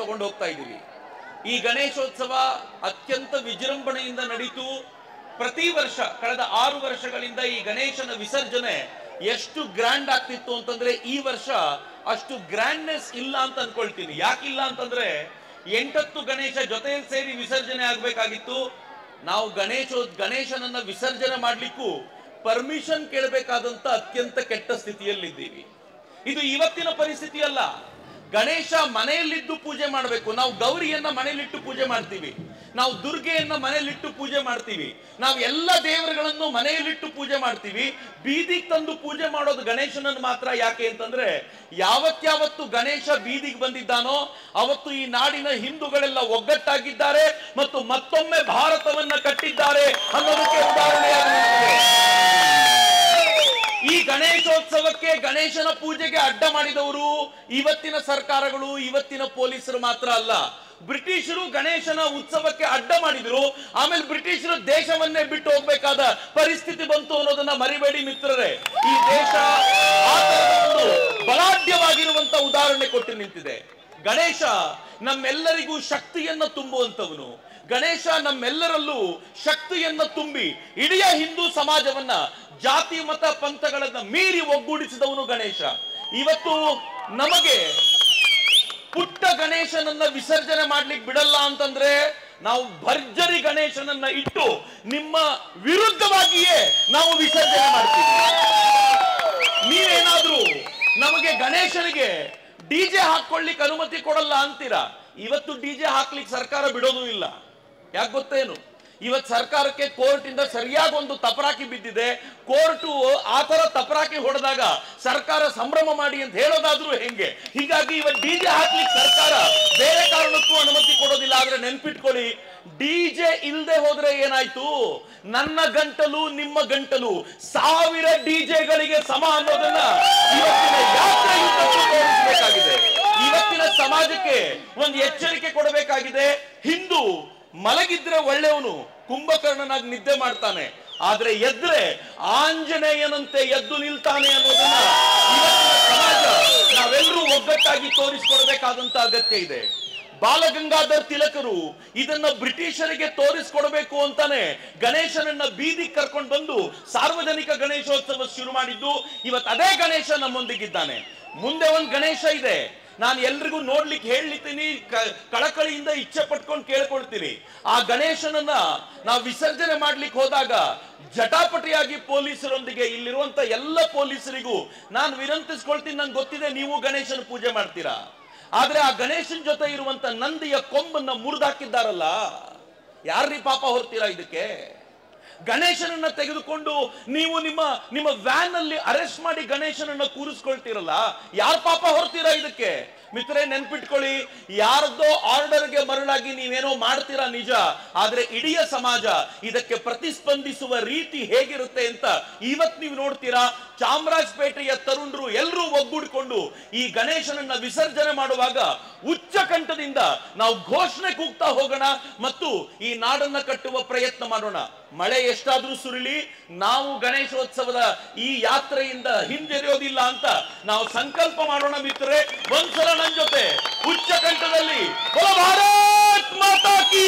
ತಗೊಂಡು ಹೋಗ್ತಾ ಇದ್ದೀವಿ. ಈ ಗಣೇಶೋತ್ಸವ ಅತ್ಯಂತ ವಿಜೃಂಭಣೆಯಿಂದ ನಡೀತು. ಪ್ರತಿ ವರ್ಷ ಕಳೆದ 6 ವರ್ಷಗಳಿಂದ ಈ ಗಣೇಶನ ವಿಸರ್ಜನೆ ಎಷ್ಟು ಗ್ರ್ಯಾಂಡ್ ಆಗ್ತಿತ್ತು ಅಂತಂದ್ರೆ ಈ ವರ್ಷ ಅಷ್ಟು ಗ್ರ್ಯಾಂಡ್ನೆಸ್ ಇಲ್ಲ ಅಂತ ಅನ್ಕೊಳ್ತೀನಿ. ಯಾಕಿಲ್ಲ ಅಂತಂದ್ರೆ 8 ಗಣೇಶ ಜೊತೆಯಲ್ಲಿ ಸೇರಿ ವಿಸರ್ಜನೆ ಆಗ್ಬೇಕಾಗಿತ್ತು. ನಾವು ಗಣೇಶನನ್ನ ವಿಸರ್ಜನೆ ಮಾಡ್ಲಿಕ್ಕೂ ಪರ್ಮಿಷನ್ ಕೇಳಬೇಕಾದಂತ ಅತ್ಯಂತ ಕೆಟ್ಟ ಸ್ಥಿತಿಯಲ್ಲಿದ್ದೀವಿ. ಇದು ಇವತ್ತಿನ ಪರಿಸ್ಥಿತಿ ಅಲ್ಲ. ಗಣೇಶ ಮನೆಯಲ್ಲಿದ್ದು ಪೂಜೆ ಮಾಡಬೇಕು. ನಾವು ಗೌರಿಯನ್ನ ಮನೆಯಲ್ಲಿಟ್ಟು ಪೂಜೆ ಮಾಡ್ತೀವಿ, ನಾವು ದುರ್ಗೆಯನ್ನ ಮನೆಯಲ್ಲಿಟ್ಟು ಪೂಜೆ ಮಾಡ್ತೀವಿ, ನಾವು ಎಲ್ಲ ದೇವರುಗಳನ್ನು ಮನೆಯಲ್ಲಿಟ್ಟು ಪೂಜೆ ಮಾಡ್ತೀವಿ. ಬೀದಿಗೆ ತಂದು ಪೂಜೆ ಮಾಡೋದು ಗಣೇಶನನ್ನು ಮಾತ್ರ. ಯಾಕೆ ಅಂತಂದ್ರೆ ಯಾವತ್ತು ಗಣೇಶ ಬೀದಿಗೆ ಬಂದಿದ್ದಾನೋ ಅವತ್ತು ಈ ನಾಡಿನ ಹಿಂದೂಗಳೆಲ್ಲ ಒಗ್ಗಟ್ಟಾಗಿದ್ದಾರೆ ಮತ್ತು ಮತ್ತೊಮ್ಮೆ ಭಾರತವನ್ನ ಕಟ್ಟಿದ್ದಾರೆ ಅನ್ನೋದಕ್ಕೆ ಉದಾಹರಣೆಯಾಗಿದೆ. ಈ ಗಣೇಶೋತ್ಸವಕ್ಕೆ ಗಣೇಶನ ಪೂಜೆಗೆ ಅಡ್ಡ ಮಾಡಿದವರು ಇವತ್ತಿನ ಸರ್ಕಾರಗಳು, ಇವತ್ತಿನ ಪೊಲೀಸರು ಮಾತ್ರ ಅಲ್ಲ. ಬ್ರಿಟಿಷರು ಗಣೇಶನ ಉತ್ಸವಕ್ಕೆ ಅಡ್ಡ ಮಾಡಿದ್ರು, ಆಮೇಲೆ ಬ್ರಿಟಿಷರು ದೇಶವನ್ನೇ ಬಿಟ್ಟು ಹೋಗ್ಬೇಕಾದ ಪರಿಸ್ಥಿತಿ ಬಂತು ಅನ್ನೋದನ್ನ ಮರಿಬೇಡಿ ಮಿತ್ರರೇ. ಈ ದೇಶ ಒಂದು ಬಲಾಢ್ಯವಾಗಿರುವಂತ ಉದಾಹರಣೆ ಕೊಟ್ಟು ನಿಂತಿದೆ. ಗಣೇಶ ನಮ್ಮೆಲ್ಲರಿಗೂ ಶಕ್ತಿಯನ್ನ ತುಂಬುವಂತವನು. ಗಣೇಶ ನಮ್ಮೆಲ್ಲರಲ್ಲೂ ಶಕ್ತಿಯನ್ನ ತುಂಬಿ ಇಡೀ ಹಿಂದೂ ಸಮಾಜವನ್ನ ಜಾತಿ ಮತ ಪಂಥಗಳನ್ನ ಮೀರಿ ಒಗ್ಗೂಡಿಸಿದವನು ಗಣೇಶ. ಇವತ್ತು ನಮಗೆ ಪುಟ್ಟ ಗಣೇಶನನ್ನ ವಿಸರ್ಜನೆ ಮಾಡ್ಲಿಕ್ಕೆ ಬಿಡಲ್ಲ ಅಂತಂದ್ರೆ ನಾವು ಭರ್ಜರಿ ಗಣೇಶನನ್ನ ಇಟ್ಟು ನಿಮ್ಮ ವಿರುದ್ಧವಾಗಿಯೇ ನಾವು ವಿಸರ್ಜನೆ ಮಾಡ್ತೀವಿ. ನೀವೇನಾದ್ರೂ ನಮಗೆ ಗಣೇಶನಿಗೆ ಡಿಜೆ ಹಾಕೊಳ್ಳಿಕ್ಕೆ ಅನುಮತಿ ಕೊಡಲ್ಲ ಅಂತೀರಾ. ಇವತ್ತು ಡಿಜೆ ಹಾಕ್ಲಿಕ್ಕೆ ಸರ್ಕಾರ ಬಿಡೋದು ಇಲ್ಲ. ಯಾಕೆ ಗೊತ್ತೇನು? ಇವತ್ತು ಸರ್ಕಾರಕ್ಕೆ ಕೋರ್ಟ್ ಇಂದ ಸರಿಯಾಗಿ ಒಂದು ತಪರಾಕಿ ಬಿದ್ದಿದೆ. ಕೋರ್ಟು ಆ ತರ ತಪರಾಕಿ ಹೊಡೆದಾಗ ಸರ್ಕಾರ ಸಂಭ್ರಮ ಮಾಡಿ ಅಂತ ಹೇಳೋದಾದ್ರೂ ಹೆಂಗೆ? ಹೀಗಾಗಿ ಇವತ್ತು ಡಿಜೆ ಹಾಕ್ಲಿಕ್ಕೆ ಸರ್ಕಾರ ಬೇರೆ ಕಾರಣಕ್ಕೂ ಅನುಮತಿ ಕೊಡೋದಿಲ್ಲ. ಆದ್ರೆ ನೆನ್ಪಿಟ್ಕೊಳ್ಳಿ, ಡಿಜೆ ಇಲ್ಲದೆ ಹೋದ್ರೆ ಏನಾಯ್ತು? ನನ್ನ ಗಂಟಲು ನಿಮ್ಮ ಗಂಟಲು 1000 ಡಿಜೆಗಳಿಗೆ ಸಮ ಅನ್ನೋದನ್ನ ಇವತ್ತಿನ ಯಾತ್ರೆಯುದ್ದಕ್ಕೂ ತೋರಿಸಬೇಕಾಗಿದೆ. ಇವತ್ತಿನ ಸಮಾಜಕ್ಕೆ ಒಂದು ಎಚ್ಚರಿಕೆ ಕೊಡಬೇಕಾಗಿದೆ. ಹಿಂದೂ ಮಲಗಿದ್ರೆ ಒಳ್ಳೆಯವನು, ಕುಂಭಕರ್ಣನಾಗಿ ನಿದ್ದೆ ಮಾಡ್ತಾನೆ, ಆದ್ರೆ ಎದ್ರೆ ಆಂಜನೇಯನಂತೆ ಎದ್ದು ನಿಲ್ತಾನೆ ಅನ್ನೋದನ್ನ ಇವತ್ತಿನ ಸಮಾಜ ನಾವೆಲ್ಲರೂ ಒಗ್ಗಟ್ಟಾಗಿ ತೋರಿಸಿಕೊಡಬೇಕಾದಂತ ಅಗತ್ಯ ಇದೆ. ಬಾಲಗಂಗಾಧರ್ ತಿಲಕರು ಇದನ್ನ ಬ್ರಿಟಿಷರಿಗೆ ತೋರಿಸ್ಕೊಡ್ಬೇಕು ಅಂತಾನೆ ಗಣೇಶನನ್ನ ಬೀದಿಗೆ ಕರ್ಕೊಂಡು ಬಂದು ಸಾರ್ವಜನಿಕ ಗಣೇಶೋತ್ಸವ ಶುರು ಮಾಡಿದ್ದು. ಇವತ್ತು ಅದೇ ಗಣೇಶ ನಮ್ಮೊಂದಿಗಿದ್ದಾನೆ. ಮುಂದೆ ಒಂದು ಗಣೇಶ ಇದೆ. ನಾನು ಎಲ್ರಿಗೂ ನೋಡ್ಲಿಕ್ಕೆ ಹೇಳ್ಲಿದ್ದೀನಿ, ಕಳಕಳಿಯಿಂದ ಇಚ್ಛೆ ಪಟ್ಕೊಂಡು ಕೇಳ್ಕೊಳ್ತೀನಿ. ಆ ಗಣೇಶನನ್ನ ನಾವು ವಿಸರ್ಜನೆ ಮಾಡ್ಲಿಕ್ಕೆ ಹೋದಾಗ ಜಟಾಪಟಿಯಾಗಿ ಪೊಲೀಸರೊಂದಿಗೆ ಇಲ್ಲಿರುವಂತ ಎಲ್ಲ ಪೊಲೀಸರಿಗೂ ನಾನು ವಿನಂತಿಸ್ಕೊಳ್ತೀನಿ. ನಂಗೆ ಗೊತ್ತಿದೆ ನೀವು ಗಣೇಶನ ಪೂಜೆ ಮಾಡ್ತೀರಾ, ಆದ್ರೆ ಆ ಗಣೇಶನ ಜೊತೆ ಇರುವಂತ ನಂದಿಯ ಕೊಂಬನ್ನ ಮುರಿದಾಕಿದ್ದಾರಲ್ಲ, ಯಾರ್ರೀ ಪಾಪ ಹೊರ್ತೀರಾ ಇದಕ್ಕೆ? ಗಣೇಶನನ್ನ ತೆಗೆದುಕೊಂಡು ನೀವು ನಿಮ್ಮ ವ್ಯಾನ್ ಅಲ್ಲಿ ಅರೆಸ್ಟ್ ಮಾಡಿ ಗಣೇಶನನ್ನ ಕೂರಿಸ್ಕೊಳ್ತೀರಲ್ಲ, ಯಾರ ಪಾಪ ಹೊರ್ತೀರಾ ಇದಕ್ಕೆ? ಮಿತ್ರರೇ, ನೆನ್ಪಿಟ್ಕೊಳ್ಳಿ, ಯಾರದೋ ಆರ್ಡರ್ಗೆ ಮರಳಾಗಿ ನೀವೇನೋ ಮಾಡ್ತೀರಾ ನಿಜ, ಆದ್ರೆ ಇಡೀ ಸಮಾಜ ಇದಕ್ಕೆ ಪ್ರತಿಸ್ಪಂದಿಸುವ ರೀತಿ ಹೇಗಿರುತ್ತೆ ಅಂತ ಇವತ್ತು ನೀವು ನೋಡ್ತೀರಾ. ಚಾಮರಾಜಪೇಟೆಯ ತರುಣರು ಎಲ್ಲರೂ ಒಗ್ಗೂಡಿಕೊಂಡು ಈ ಗಣೇಶನನ್ನ ವಿಸರ್ಜನೆ ಮಾಡುವಾಗ ಉಚ್ಚ ಕಂಠದಿಂದ ನಾವು ಘೋಷಣೆ ಕೂಗ್ತಾ ಹೋಗೋಣ ಮತ್ತು ಈ ನಾಡನ್ನ ಕಟ್ಟುವ ಪ್ರಯತ್ನ ಮಾಡೋಣ. ಮಳೆ ಎಷ್ಟಾದ್ರೂ ಸುರಿಲಿ, ನಾವು ಗಣೇಶೋತ್ಸವದ ಈ ಯಾತ್ರೆಯಿಂದ ಹಿಂಜರಿಯೋದಿಲ್ಲ ಅಂತ ನಾವು ಸಂಕಲ್ಪ ಮಾಡೋಣ ಮಿತ್ರರೇ. ಒಂದ್ಸಲ ನನ್ನ ಜೊತೆ ಉಚ್ಚ ಕಂಠದಲ್ಲಿ ಭಾರತ್ ಮಾತಾ ಕೀ